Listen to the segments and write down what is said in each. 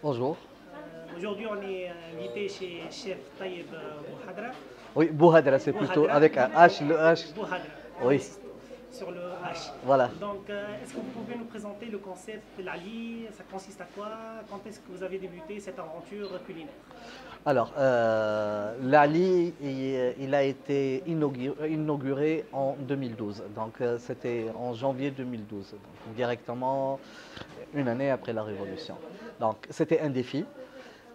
Bonjour. Aujourd'hui, on est invité chez Chef Taïeb Bouhadra. Oui, Bouhadra, c'est plutôt Bouhadra, avec un H, le H. Bouhadra, on Oui, insiste sur le H. voilà. Donc, est-ce que vous pouvez nous présenter le concept de l'Ali? Ça consiste à quoi? Quand est-ce que vous avez débuté cette aventure culinaire? Alors, l'ALI, il a été inauguré en 2012. Donc, c'était en janvier 2012, donc, directement une année après la Révolution. Donc, c'était un défi.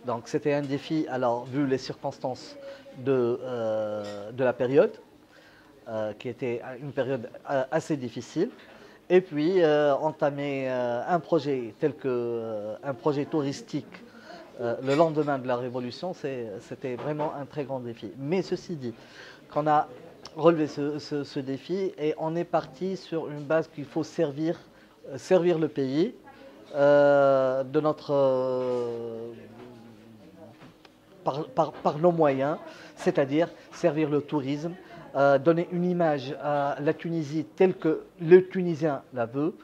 Donc, c'était un défi, alors, vu les circonstances de la période, qui était une période assez difficile. Et puis, entamer un projet tel que un projet touristique le lendemain de la Révolution, c'était vraiment un très grand défi. Mais ceci dit, qu'on a relevé ce défi et on est parti sur une base qu'il faut servir le pays de notre, par nos moyens, c'est-à-dire servir le tourisme, donner une image à la Tunisie telle que le Tunisien la veut,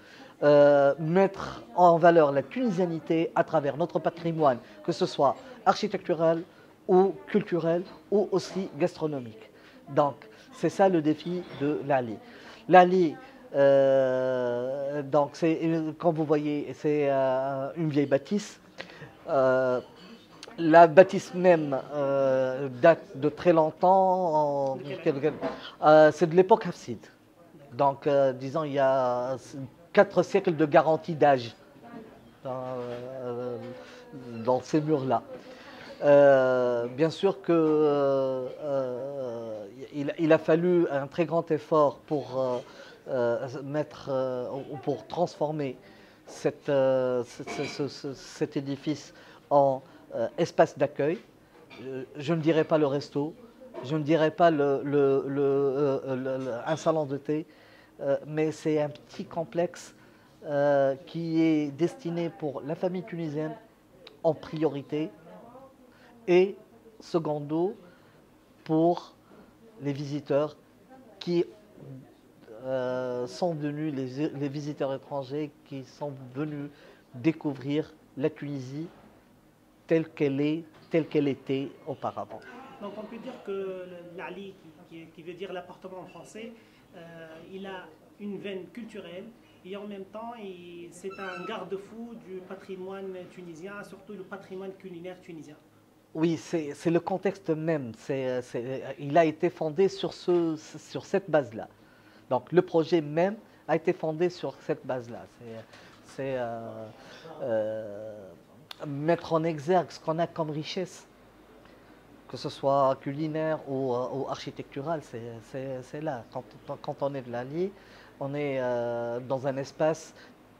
mettre en valeur la tunisianité à travers notre patrimoine, que ce soit architectural ou culturel ou aussi gastronomique. Donc, c'est ça le défi de l'Ali. L'Ali, donc, comme vous voyez, c'est une vieille bâtisse. Euh, la bâtisse même date de très longtemps, De quelle année? c'est de l'époque hafside. Donc, disons, il y a 4 siècles de garantie d'âge dans, dans ces murs-là. Bien sûr que il a fallu un très grand effort pour pour transformer cet édifice en espace d'accueil. Je ne dirais pas le resto, je ne dirais pas un salon de thé, mais c'est un petit complexe qui est destiné pour la famille tunisienne en priorité et secondo pour les visiteurs qui sont venus, les visiteurs étrangers qui sont venus découvrir la Tunisie telle qu'elle est, telle qu'elle était auparavant. Donc, on peut dire que l'Ali, qui veut dire l'appartement en français, il a une veine culturelle et en même temps, c'est un garde-fou du patrimoine tunisien, surtout le patrimoine culinaire tunisien. Oui, c'est le contexte même. Il a été fondé sur cette base-là. Donc le projet même a été fondé sur cette base-là. C'est euh, mettre en exergue ce qu'on a comme richesse, que ce soit culinaire ou architectural, c'est là. Quand on est de l'Ali, on est dans un espace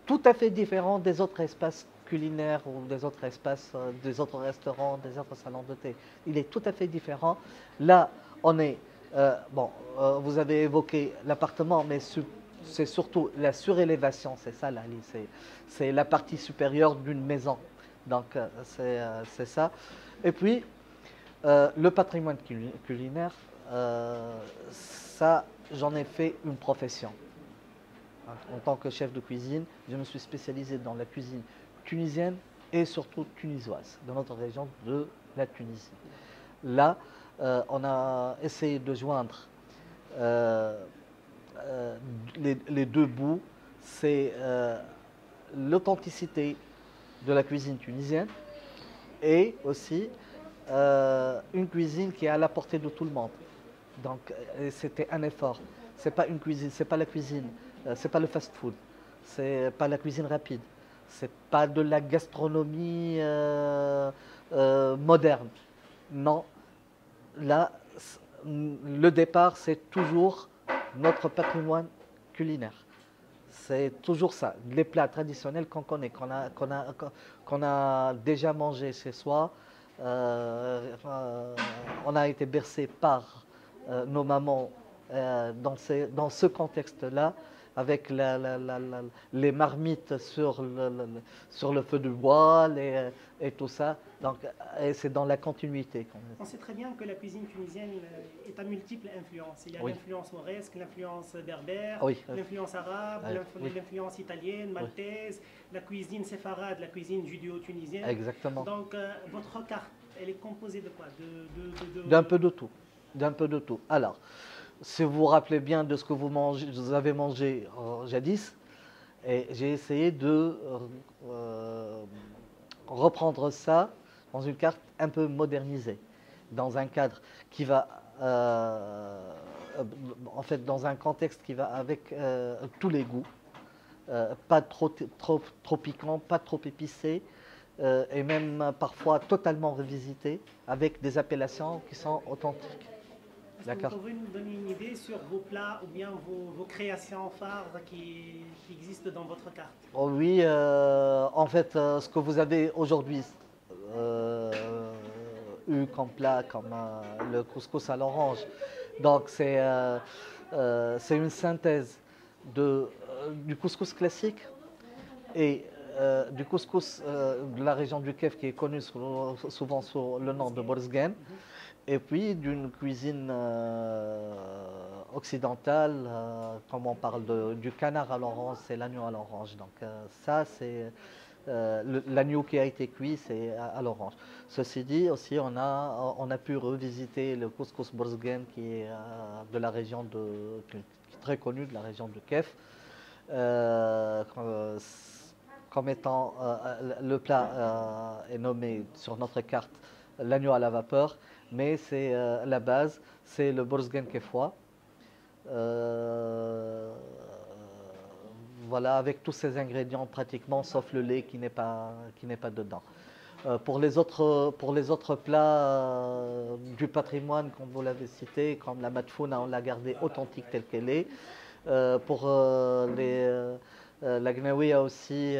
tout à fait différent des autres espaces culinaires ou des autres espaces, des autres restaurants, des autres salons de thé. Il est tout à fait différent. Là, on est, bon, vous avez évoqué l'appartement, mais c'est surtout la surélévation, c'est ça l'Ali, c'est la partie supérieure d'une maison. Donc, c'est ça. Et puis, le patrimoine culinaire, ça, j'en ai fait une profession. En tant que chef de cuisine, je me suis spécialisé dans la cuisine tunisienne et surtout tunisoise, dans notre région de la Tunisie. Là, on a essayé de joindre euh, les deux bouts, c'est l'authenticité de la cuisine tunisienne et aussi une cuisine qui est à la portée de tout le monde. Donc c'était un effort. C'est pas une cuisine, c'est pas la cuisine, c'est pas le fast-food, c'est pas la cuisine rapide, c'est pas de la gastronomie moderne. Non, là, le départ, c'est toujours notre patrimoine culinaire. C'est toujours ça, les plats traditionnels qu'on connaît, qu'on a déjà mangé chez soi. On a été bercé par nos mamans dans ce contexte-là. avec les marmites sur le feu du bois et tout ça. Donc, c'est dans la continuité. On sait très bien que la cuisine tunisienne est à multiples influences. Il y a Oui. l'influence mauresque, l'influence berbère, Oui. l'influence arabe, Oui. l'influence italienne, maltaise, la cuisine séfarade, la cuisine judéo-tunisienne. Exactement. Donc, votre carte, elle est composée de quoi? D'un peu de tout. D'un peu de tout. Alors, si vous vous rappelez bien de ce que vous avez mangé jadis, et j'ai essayé de reprendre ça dans une carte un peu modernisée, dans un cadre qui va, en fait, dans un contexte qui va avec tous les goûts, pas trop piquant, pas trop épicé, et même parfois totalement revisité, avec des appellations qui sont authentiques. Est-ce que vous pouvez nous donner une idée sur vos plats ou bien vos créations phares qui existent dans votre carte? Oh oui, en fait, ce que vous avez aujourd'hui eu comme plat, comme le couscous à l'orange, donc c'est une synthèse du couscous classique et du couscous de la région du Kef qui est connu souvent sous le nom de Borzgen. Et puis d'une cuisine occidentale, comme on parle du canard à l'orange, c'est l'agneau à l'orange. Donc ça, c'est l'agneau qui a été cuit, c'est à l'orange. Ceci dit, aussi, on a pu revisiter le couscous Borzgen qui est de la région qui est très connu, de la région de Kef. Comme étant le plat est nommé sur notre carte l'agneau à la vapeur, mais c'est la base, c'est le Borzgen kefois. Voilà, avec tous ces ingrédients pratiquement, sauf le lait qui n'est pas dedans. Pour les autres plats du patrimoine, comme vous l'avez cité, comme la matfouna, on l'a gardée authentique telle qu'elle est. Pour la gnaouia aussi,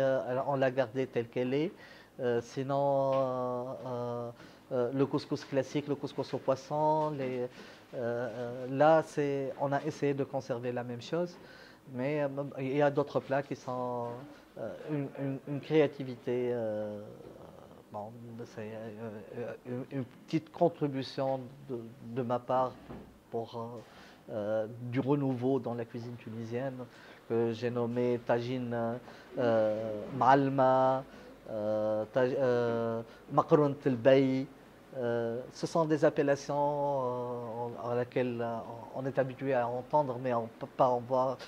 on l'a gardée telle qu'elle est. Sinon, le couscous classique, le couscous au poisson, là, on a essayé de conserver la même chose, mais il y a d'autres plats qui sont une créativité. Bon, c'est une petite contribution de ma part pour du renouveau dans la cuisine tunisienne que j'ai nommé tagine ma'alma, macaron telbei. Ce sont des appellations à laquelle on est habitué à entendre, mais on ne peut pas en voir,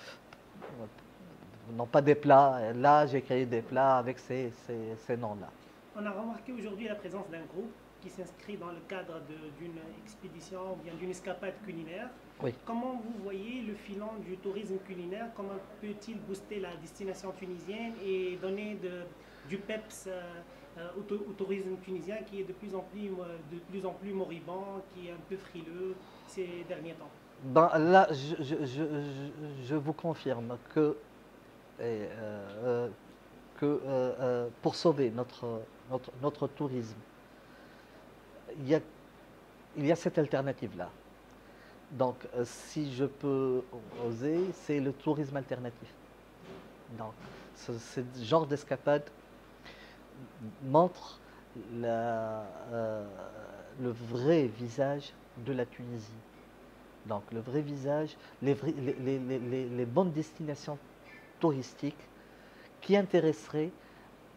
non pas des plats. Là, j'ai créé des plats avec ces noms-là. On a remarqué aujourd'hui la présence d'un groupe qui s'inscrit dans le cadre d'une expédition ou bien d'une escapade culinaire. Oui. Comment vous voyez le filon du tourisme culinaire? Comment peut-il booster la destination tunisienne et donner du peps au tourisme tunisien qui est de plus en plus moribond, qui est un peu frileux ces derniers temps? Ben, là, je vous confirme que, pour sauver notre tourisme, il y a cette alternative-là. Donc, si je peux oser, c'est le tourisme alternatif. Donc, ce genre d'escapade montre le vrai visage de la Tunisie. Donc, le vrai visage, les bonnes destinations touristiques qui intéresseraient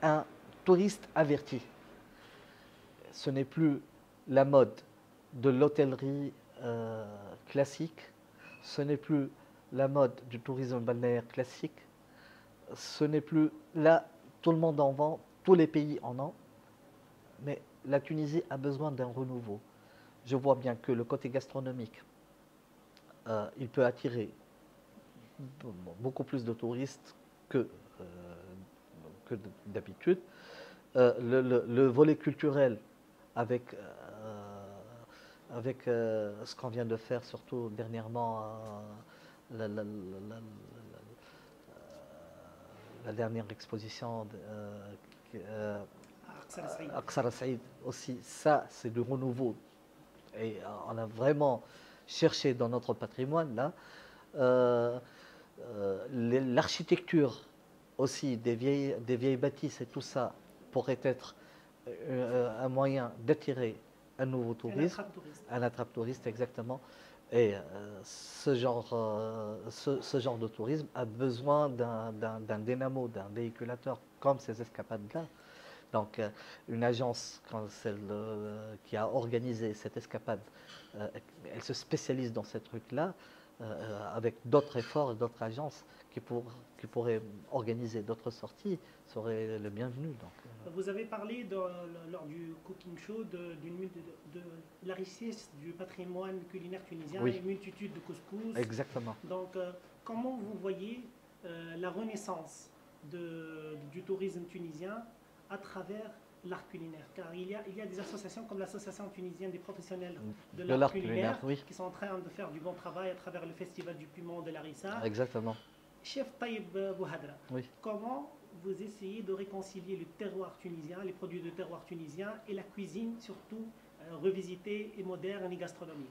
un touriste averti. Ce n'est plus la mode de l'hôtellerie classique, ce n'est plus la mode du tourisme balnéaire classique, ce n'est plus là, tout le monde en vend, tous les pays en ont, mais la Tunisie a besoin d'un renouveau. Je vois bien que le côté gastronomique, il peut attirer beaucoup plus de touristes que d'habitude. Le volet culturel, avec ce qu'on vient de faire, surtout dernièrement, la dernière exposition Aqsar Saïd aussi, ça c'est du renouveau. Et on a vraiment cherché dans notre patrimoine là. l'architecture aussi des vieilles bâtisses et tout ça pourrait être un moyen d'attirer un nouveau tourisme, un attrape-touriste exactement. Et ce genre de tourisme a besoin d'un dynamo, d'un véhiculateur comme ces escapades-là. Donc une agence comme celle qui a organisé cette escapade, elle se spécialise dans ces trucs-là, avec d'autres efforts et d'autres agences qui pourraient organiser d'autres sorties, serait le bienvenu. Donc, vous avez parlé lors du cooking show de la richesse du patrimoine culinaire tunisien, oui. Une multitude de couscous. Exactement. Donc, comment vous voyez la renaissance du tourisme tunisien à travers l'art culinaire? Car il y a des associations comme l'association tunisienne des professionnels de l'art culinaire oui. qui sont en train de faire du bon travail à travers le festival du piment de Larissa. Exactement. Chef Taïb Bouhadra, oui. Comment vous essayez de réconcilier le terroir tunisien, les produits de terroir tunisien et la cuisine surtout revisitée et moderne et gastronomique?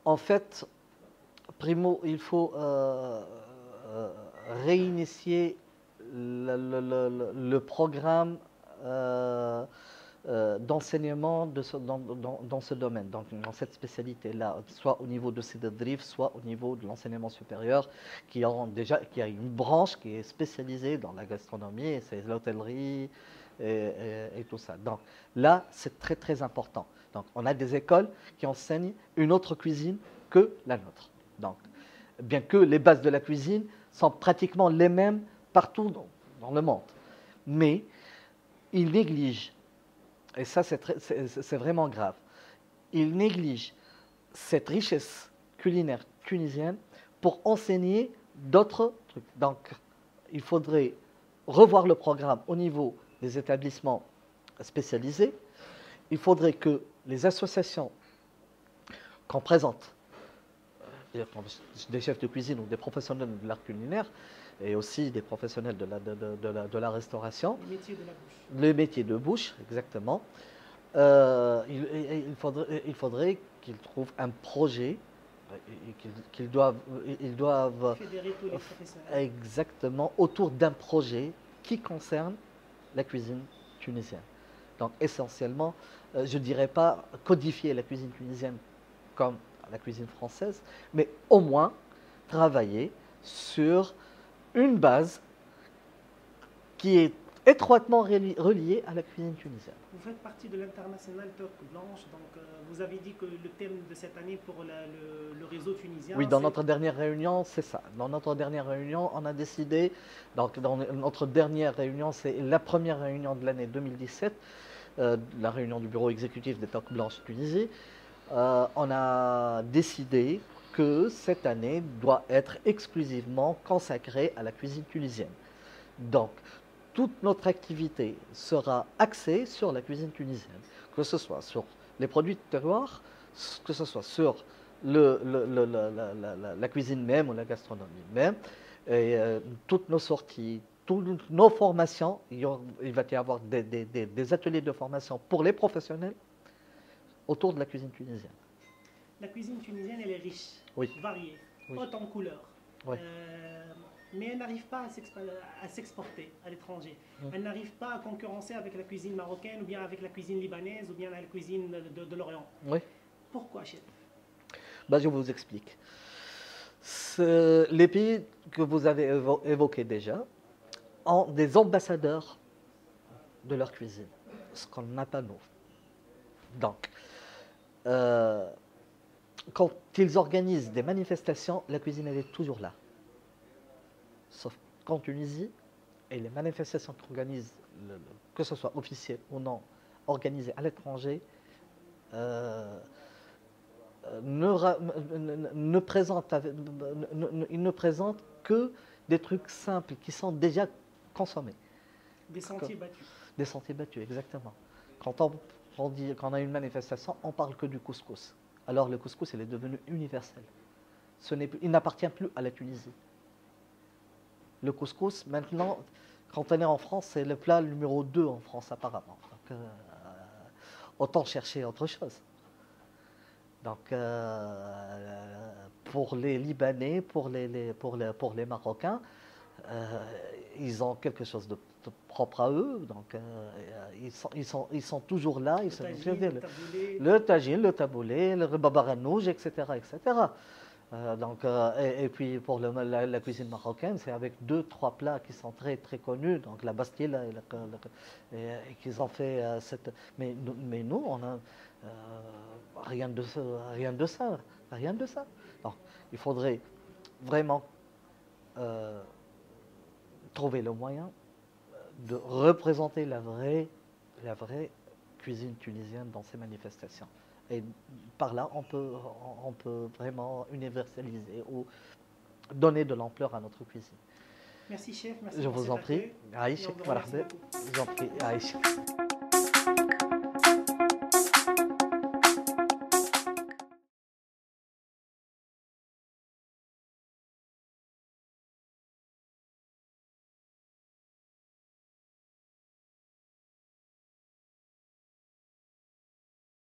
En fait, primo, il faut réinitier le programme d'enseignement dans ce domaine, donc dans cette spécialité-là, soit au niveau de CEDEDRIF, soit au niveau de l'enseignement supérieur, qui a une branche qui est spécialisée dans la gastronomie, c'est l'hôtellerie et tout ça. Donc là, c'est très très important. Donc on a des écoles qui enseignent une autre cuisine que la nôtre. Donc, bien que les bases de la cuisine sont pratiquement les mêmes partout dans le monde, mais ils négligent, et ça c'est vraiment grave, ils négligent cette richesse culinaire tunisienne pour enseigner d'autres trucs. Donc il faudrait revoir le programme au niveau des établissements spécialisés. Il faudrait que les associations qu'on présente, des chefs de cuisine ou des professionnels de l'art culinaire, et aussi des professionnels de la restauration. Les métiers de bouche, exactement. Il faudrait qu'ils trouvent un projet, qu'ils doivent fédérer tous les professionnels. Exactement, autour d'un projet qui concerne la cuisine tunisienne. Donc essentiellement, je ne dirais pas codifier la cuisine tunisienne comme la cuisine française, mais au moins travailler sur une base qui est étroitement reliée à la cuisine tunisienne. Vous faites partie de l'international Toque Blanche, donc vous avez dit que le thème de cette année pour le réseau tunisien... Oui, dans notre dernière réunion, c'est ça. Dans notre dernière réunion, on a décidé, donc dans notre dernière réunion, c'est la première réunion de l'année 2017, la réunion du bureau exécutif des Toque Blanche Tunisie, on a décidé que cette année doit être exclusivement consacrée à la cuisine tunisienne. Donc, toute notre activité sera axée sur la cuisine tunisienne, que ce soit sur les produits de terroir, que ce soit sur la cuisine même ou la gastronomie même, et toutes nos sorties, toutes nos formations, il va y avoir des ateliers de formation pour les professionnels autour de la cuisine tunisienne. La cuisine tunisienne, elle est riche, oui. variée, oui. haute en couleurs. Oui. Mais elle n'arrive pas à s'exporter à l'étranger. Elle n'arrive pas à concurrencer avec la cuisine marocaine ou bien avec la cuisine libanaise ou bien la cuisine de l'Orient. Oui. Pourquoi, chef? Je vous explique. Les pays que vous avez évoqués déjà ont des ambassadeurs de leur cuisine, ce qu'on n'a pas nous. Donc, quand ils organisent des manifestations, la cuisine elle est toujours là. Sauf qu'en Tunisie, et les manifestations qu'organisent, que ce soit officiel ou non, organisées à l'étranger, ne présentent que des trucs simples qui sont déjà consommés. Des sentiers battus. Des sentiers battus, exactement. Quand on a une manifestation, on parle que du couscous. Alors le couscous, il est devenu universel. Il n'appartient plus à la Tunisie. Le couscous, maintenant, quand on est en France, c'est le plat numéro 2 en France, apparemment. Donc, autant chercher autre chose. Donc, pour les Libanais, pour les Marocains, ils ont quelque chose de propre à eux. Donc, ils sont toujours là. Ils le tagine, le taboulé, le babaranouj, etc., etc. Et puis pour la cuisine marocaine, c'est avec deux, trois plats qui sont très très connus, donc la bastilla et qu'ils ont fait mais nous on a rien de ça, rien de ça, rien de ça. Donc il faudrait vraiment euh, trouver le moyen de représenter la vraie cuisine tunisienne dans ces manifestations. Et par là, on peut vraiment universaliser ou donner de l'ampleur à notre cuisine. Merci chef, merci Je pour vous cet en prie. accueil. Aïcha, Et on vous remercie beaucoup. je vous en prie, Aïcha.